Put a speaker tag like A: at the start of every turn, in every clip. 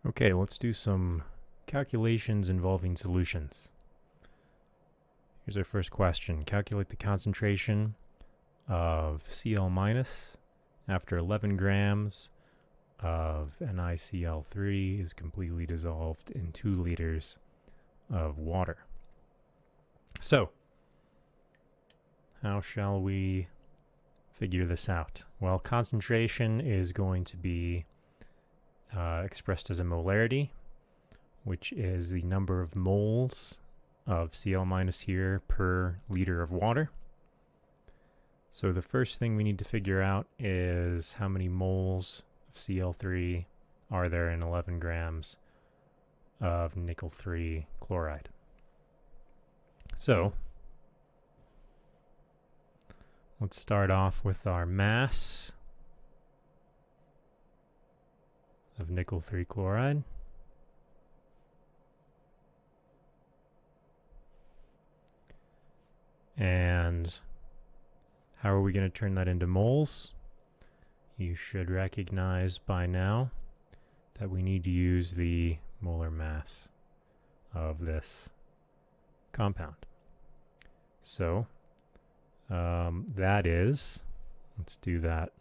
A: Okay, let's do some calculations involving solutions. Here's our first question. Calculate the concentration of Cl minus after 11 grams of NiCl3 is completely dissolved in 2 liters of water. So, how shall we figure this out? Well, concentration is going to be expressed as a molarity, which is the number of moles of Cl minus here per liter of water. So the first thing we need to figure out is how many moles of Cl3 are there in 11 grams of nickel 3 chloride. So let's start off with our mass of nickel 3 chloride. And how are we going to turn that into moles? You should recognize by now that we need to use the molar mass of this compound. So that is, let's do that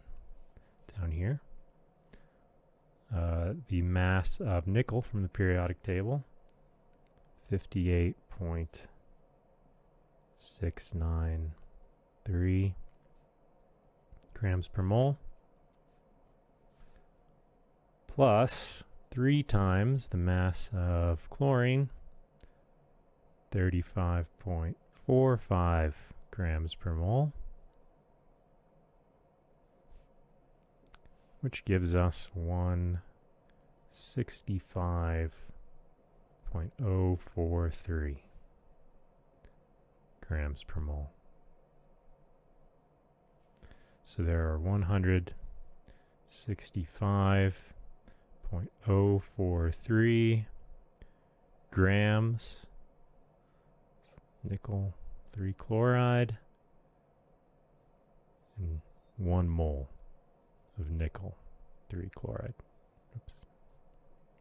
A: down here. The mass of nickel from the periodic table, 58.693 grams per mole, plus 3 times the mass of chlorine, 35.45 grams per mole, which gives us 165.043 grams per mole. So there are 165.043 grams nickel 3 chloride and 1 mole of nickel 3 chloride. Oops.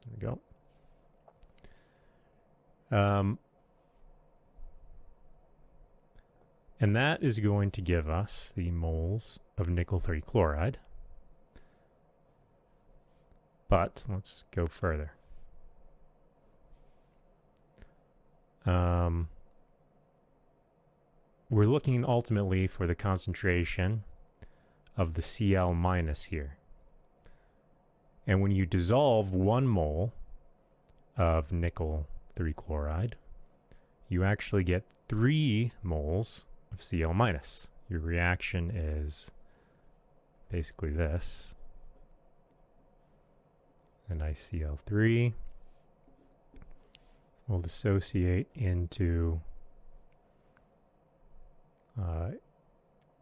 A: There we go. And that is going to give us the moles of nickel 3 chloride. But let's go further. We're looking ultimately for the concentration of the Cl minus here. And when you dissolve 1 mole of nickel 3 chloride, you actually get 3 moles of Cl minus. Your reaction is basically this. NiCl3 will dissociate into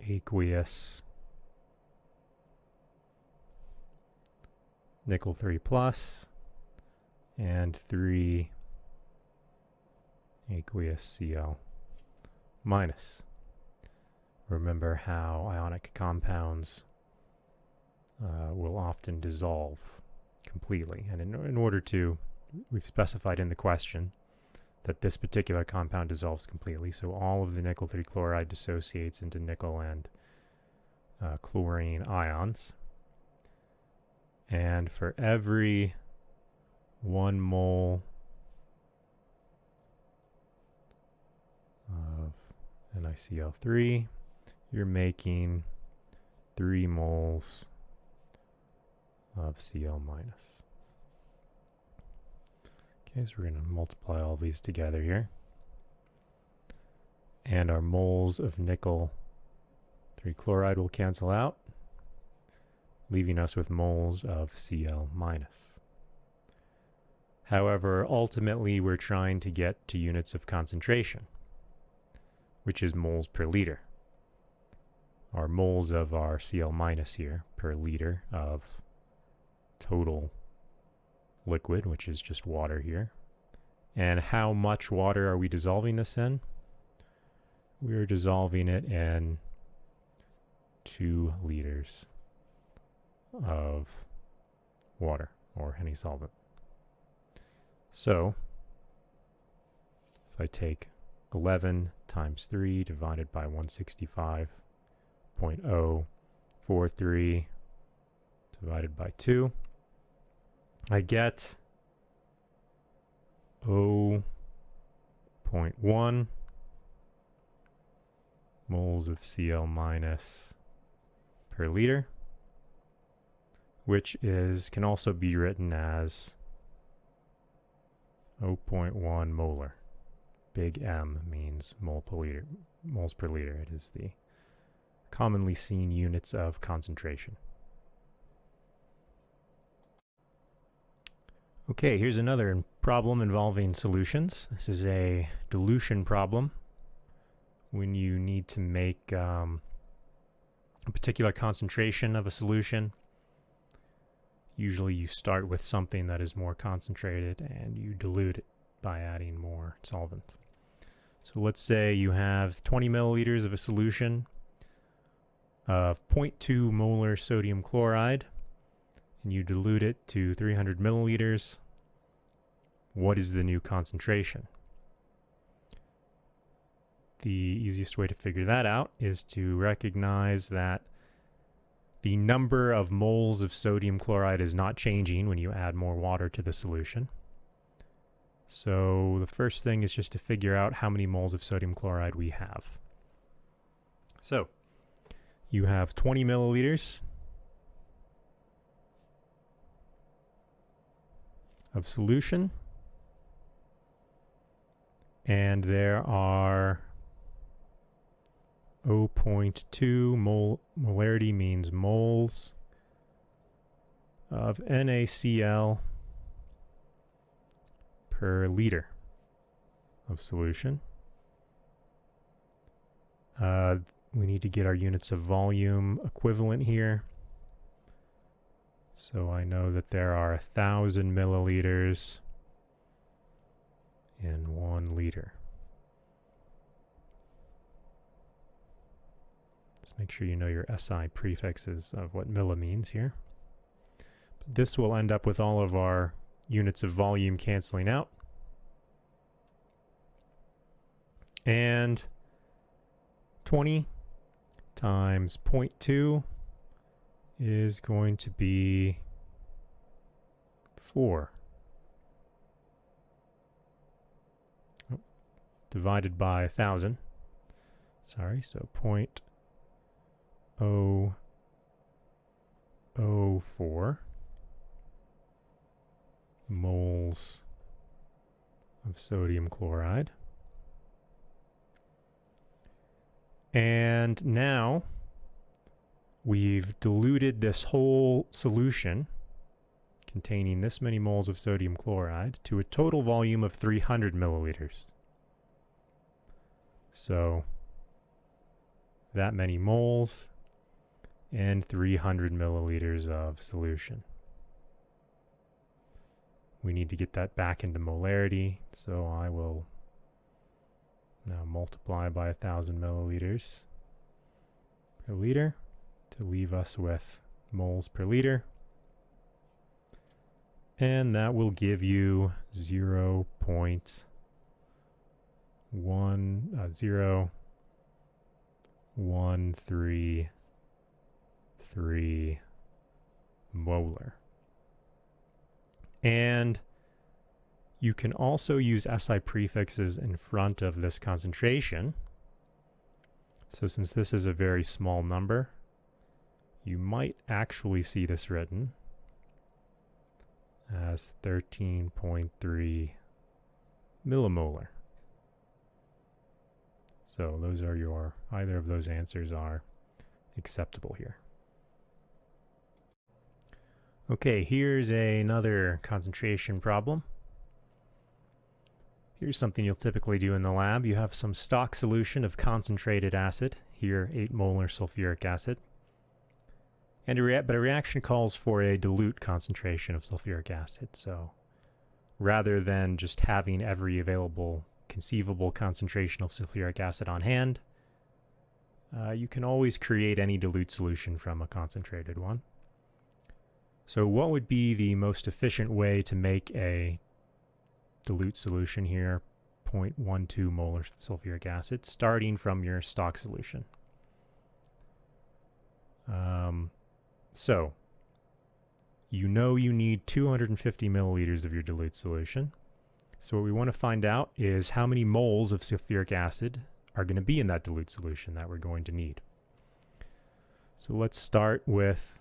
A: aqueous nickel 3 plus and 3 aqueous Cl minus. Remember how ionic compounds will often dissolve completely. And in order to, we've specified in the question that this particular compound dissolves completely. So all of the nickel 3 chloride dissociates into nickel and chlorine ions. And for every 1 mole of NiCl3, you're making 3 moles of Cl minus. Okay, so we're going to multiply all these together here. And our moles of nickel 3 chloride will cancel out, leaving us with moles of Cl minus. However, ultimately we're trying to get to units of concentration, which is moles per liter. Our moles of our Cl minus here per liter of total liquid, which is just water here. And how much water are we dissolving this in? We are dissolving it in 2 liters of water or any solvent. So if I take 11 times 3 divided by 165.043 divided by 2, I get 0.1 moles of Cl minus per liter, which can also be written as 0.1 molar. Big M means moles per liter. It is the commonly seen units of concentration. Okay, here's another problem involving solutions. This is a dilution problem when you need to make a particular concentration of a solution. Usually you start with something that is more concentrated and you dilute it by adding more solvent. So let's say you have 20 milliliters of a solution of 0.2 molar sodium chloride, and you dilute it to 300 milliliters. What is the new concentration? The easiest way to figure that out is to recognize that the number of moles of sodium chloride is not changing when you add more water to the solution. So the first thing is just to figure out how many moles of sodium chloride we have. So you have 20 milliliters of solution, and there are 0.2 molarity means moles of NaCl per liter of solution. We need to get our units of volume equivalent here. So I know that there are 1,000 milliliters in 1 liter. Let's make sure you know your SI prefixes of what milli means here. But this will end up with all of our units of volume canceling out. And 20 times 0.2 is going to be 4. Oh, divided by 1,000. Sorry, so 0.004 moles of sodium chloride. And now we've diluted this whole solution containing this many moles of sodium chloride to a total volume of 300 milliliters. So that many moles and 300 milliliters of solution. We need to get that back into molarity, so I will now multiply by 1,000 milliliters per liter to leave us with moles per liter. And that will give you 0.0133 molar. And you can also use SI prefixes in front of this concentration. So since this is a very small number, you might actually see this written as 13.3 millimolar. So those are either of those answers are acceptable here. Okay, here's another concentration problem. Here's something you'll typically do in the lab. You have some stock solution of concentrated acid, here 8 molar sulfuric acid. And but a reaction calls for a dilute concentration of sulfuric acid. So rather than just having every available conceivable concentration of sulfuric acid on hand, you can always create any dilute solution from a concentrated one. So what would be the most efficient way to make a dilute solution here, 0.12 molar sulfuric acid, starting from your stock solution. So, you know you need 250 milliliters of your dilute solution. So what we want to find out is how many moles of sulfuric acid are going to be in that dilute solution that we're going to need. So let's start with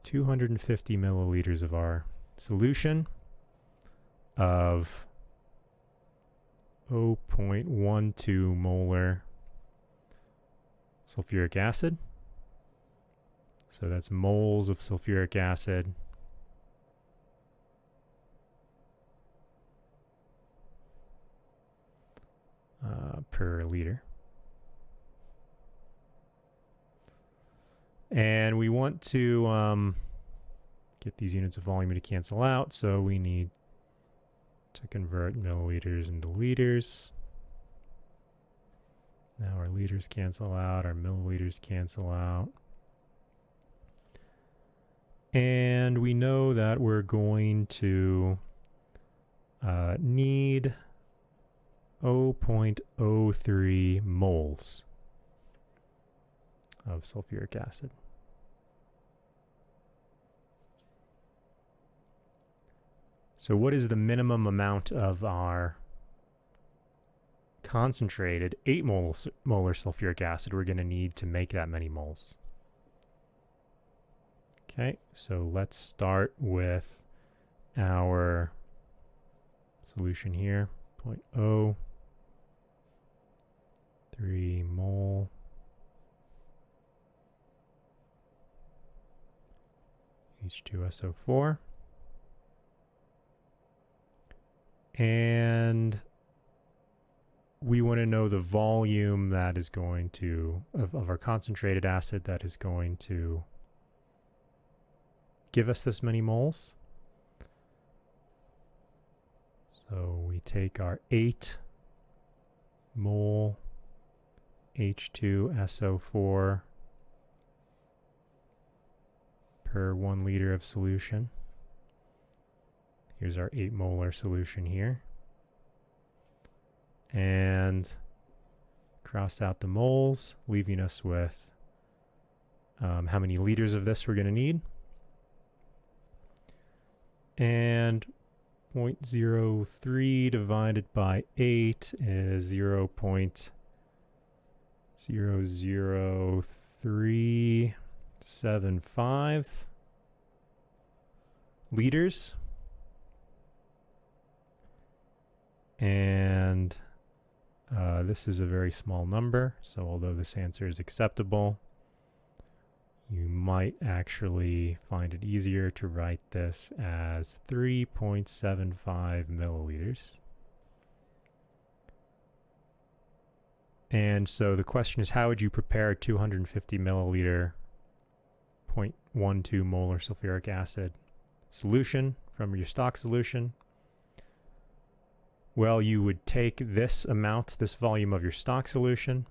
A: 250 milliliters of our solution of 0.12 molar sulfuric acid. So that's moles of sulfuric acid per liter. And we want to get these units of volume to cancel out, so we need to convert milliliters into liters. Now our liters cancel out, our milliliters cancel out. And we know that we're going to need 0.03 moles of sulfuric acid. So what is the minimum amount of our concentrated 8 molar sulfuric acid we're going to need to make that many moles? Okay, so let's start with our solution here, 0.03 mole H2SO4. And we want to know the volume that is going to, of our concentrated acid that is going to give us this many moles. So we take our 8 mole H2SO4 per 1 liter of solution. Here's our 8 molar solution here. And cross out the moles, leaving us with how many liters of this we're going to need. And 0.03 divided by 8 is 0.00375 liters. And this is a very small number, so although this answer is acceptable, you might actually find it easier to write this as 3.75 milliliters. And so the question is, how would you prepare a 250 milliliter 0.12 molar sulfuric acid solution from your stock solution? Well, you would take this amount, this volume of your stock solution,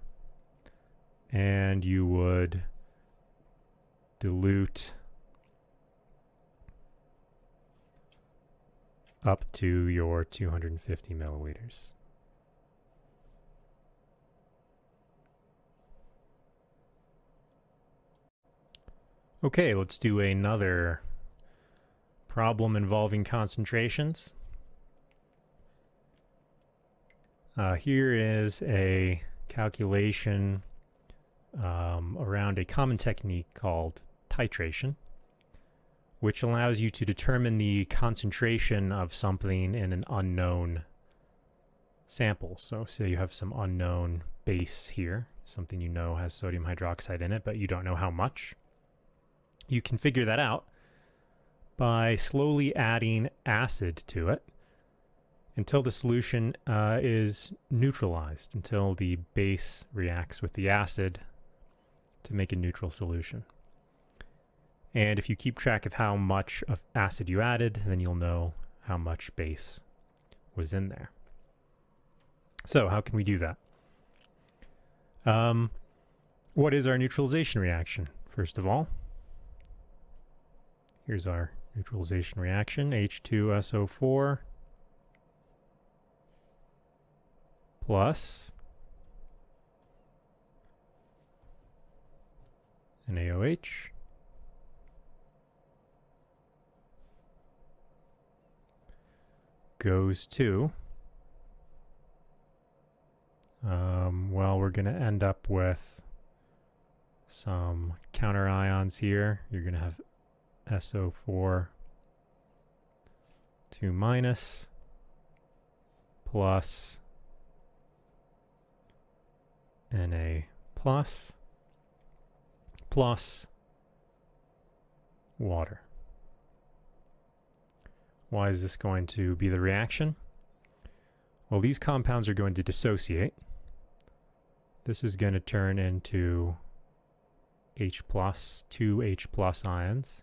A: and you would dilute up to your 250 milliliters. Okay, let's do another problem involving concentrations. Here is a calculation around a common technique called titration, which allows you to determine the concentration of something in an unknown sample. So say you have some unknown base here, something you know has sodium hydroxide in it, but you don't know how much. You can figure that out by slowly adding acid to it until the solution is neutralized, until the base reacts with the acid to make a neutral solution. And if you keep track of how much of acid you added, then you'll know how much base was in there. So how can we do that? What is our neutralization reaction? First of all, here's our neutralization reaction, H2SO4 plus NaOH goes to, well, we're going to end up with some counter ions here. You're going to have SO4 2 minus plus Na plus plus water. Why is this going to be the reaction? Well, these compounds are going to dissociate. This is going to turn into H plus, 2 H plus ions,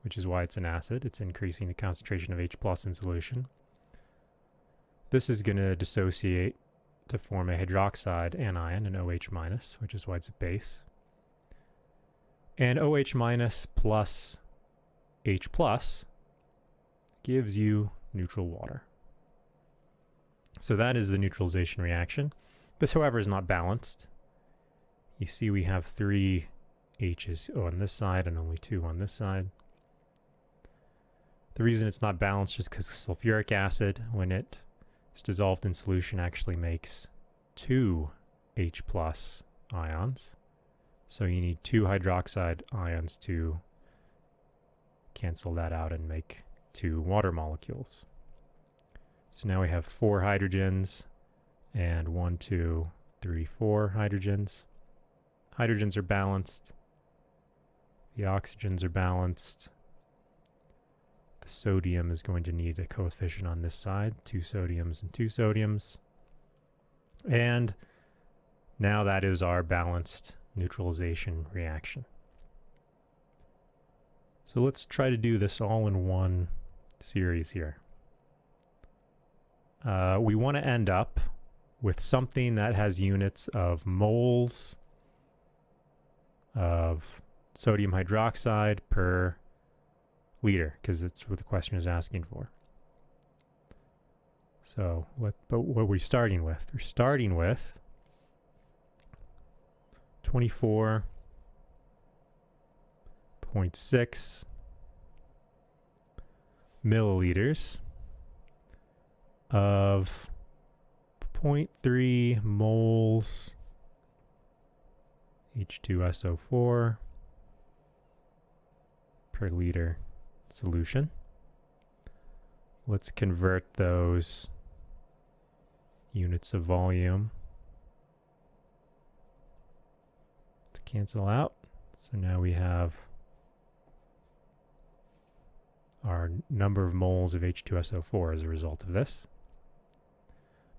A: which is why it's an acid. It's increasing the concentration of H plus in solution. This is going to dissociate to form a hydroxide anion, an OH minus, which is why it's a base. And OH minus plus H plus gives you neutral water. So that is the neutralization reaction. This, however, is not balanced. You see we have 3 H's on this side and only 2 on this side. The reason it's not balanced is because sulfuric acid, when it is dissolved in solution, actually makes 2 H plus ions. So you need 2 hydroxide ions to cancel that out and make 2 water molecules. So now we have 4 hydrogens and 1, 2, 3, 4 hydrogens. Hydrogens are balanced. The oxygens are balanced. The sodium is going to need a coefficient on this side, 2 sodiums and 2 sodiums. And now that is our balanced neutralization reaction. So let's try to do this all in one series here. We want to end up with something that has units of moles of sodium hydroxide per liter, because that's what the question is asking for. So, but what are we starting with? We're starting with 24.6 milliliters of 0.3 moles H2SO4 per liter solution. Let's convert those units of volume to cancel out. So now we have our number of moles of H2SO4 as a result of this.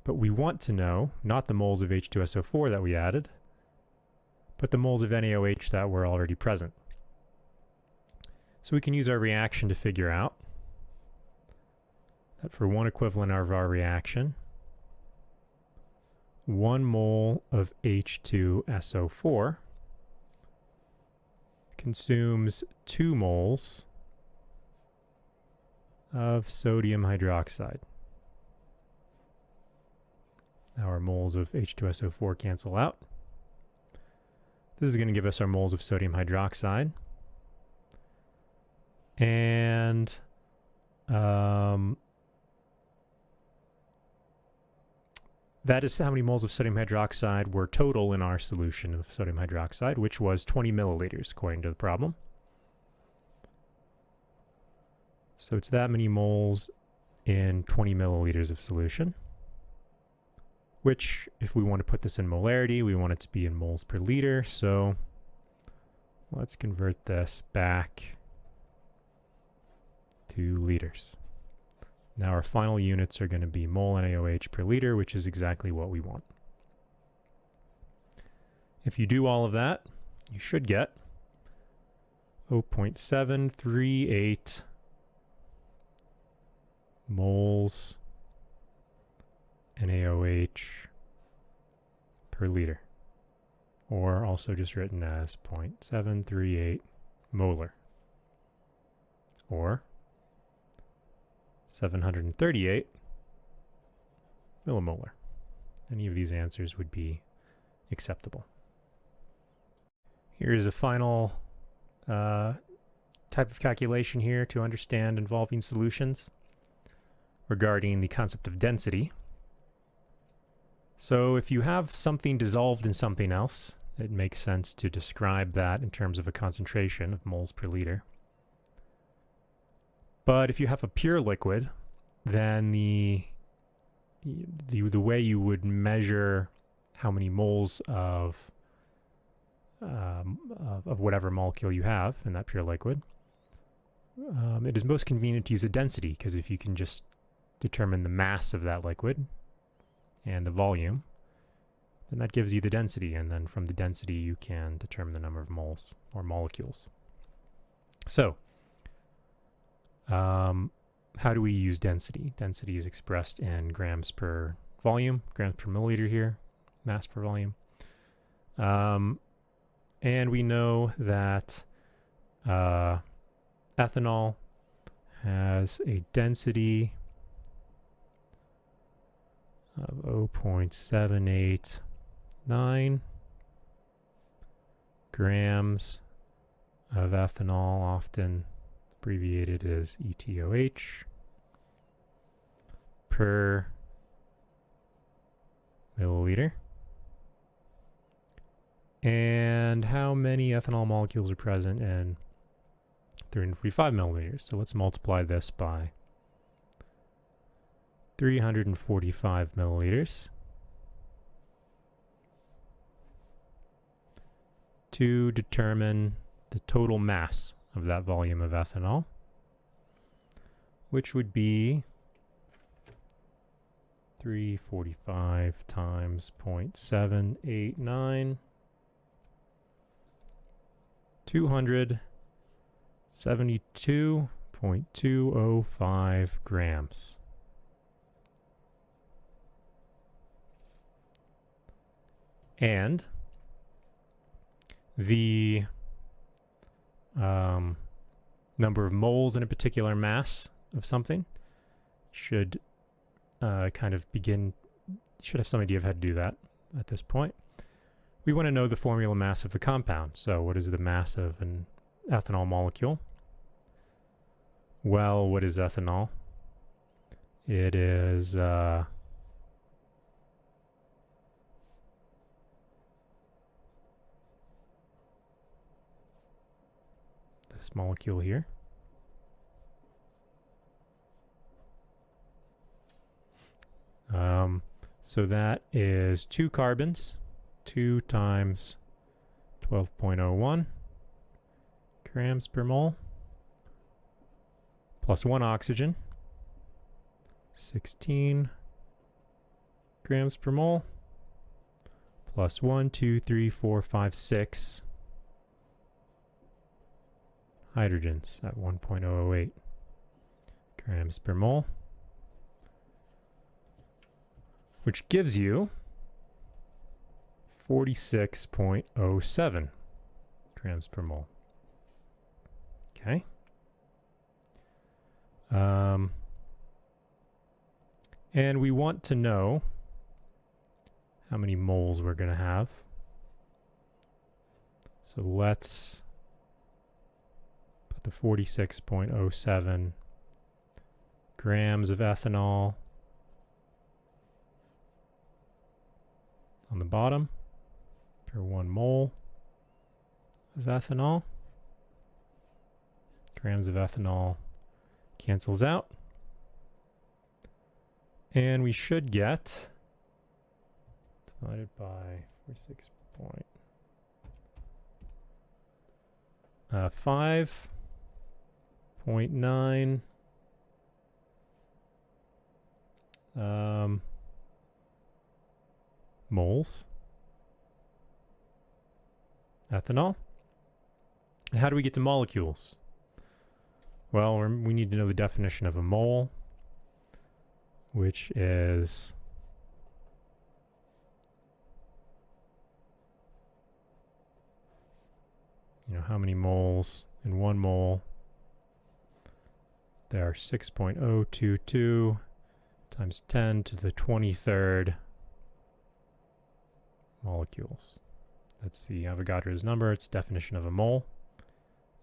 A: But we want to know not the moles of H2SO4 that we added, but the moles of NaOH that were already present. So we can use our reaction to figure out that for one equivalent of our reaction, 1 mole of H2SO4 consumes 2 moles of sodium hydroxide. Now our moles of H2SO4 cancel out. This is going to give us our moles of sodium hydroxide. And that is how many moles of sodium hydroxide were total in our solution of sodium hydroxide, which was 20 milliliters according to the problem. So it's that many moles in 20 milliliters of solution, which, if we want to put this in molarity, we want it to be in moles per liter. So let's convert this back to liters. Now our final units are going to be mole NaOH per liter, which is exactly what we want. If you do all of that, you should get 0.738 moles NaOH per liter, or also just written as 0.738 molar, or 738 millimolar. Any of these answers would be acceptable. Here's a final type of calculation here to understand involving solutions regarding the concept of density. So if you have something dissolved in something else, it makes sense to describe that in terms of a concentration of moles per liter. But if you have a pure liquid, then the way you would measure how many moles of whatever molecule you have in that pure liquid, it is most convenient to use a density, because if you can just determine the mass of that liquid and the volume, then that gives you the density, and then from the density you can determine the number of moles or molecules. So, how do we use density? Density is expressed in grams per volume, grams per milliliter here, mass per volume. And we know that ethanol has a density of 0.789 grams of ethanol, often abbreviated as ETOH, per milliliter. And how many ethanol molecules are present in 345 milliliters? So let's multiply this by 345 milliliters to determine the total mass of that volume of ethanol, which would be 345 times 0.789, 272.205 grams. And the number of moles in a particular mass of something should should have some idea of how to do that at this point. We want to know the formula mass of the compound. So what is the mass of an ethanol molecule? Well, what is ethanol? It is this molecule here. So that is 2 carbons, 2 times 12.01 grams per mole, plus 1 oxygen, 16 grams per mole, plus 1, 2, 3, 4, 5, 6 hydrogens at 1.008 grams per mole, which gives you 46.07 grams per mole. Okay. And we want to know how many moles we're going to have. So let's put the 46.07 grams of ethanol on the bottom per 1 mole of ethanol. Grams of ethanol cancels out. And we should get, divided by 5.9 moles ethanol. And how do we get to molecules? Well, we need to know the definition of a mole, which is how many moles in 1 mole. There are 6.022 times 10 to the 23rd molecules. That's the Avogadro's number. Its definition of a mole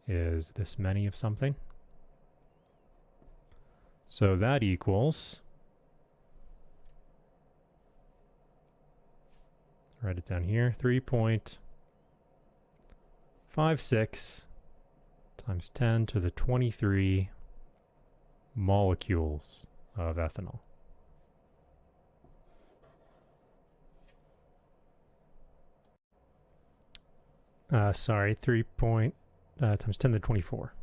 A: is this many of something. So that equals, write it down here, 3.56 times 10 to the 23 molecules of ethanol. Sorry, 3 times 10 to the 24.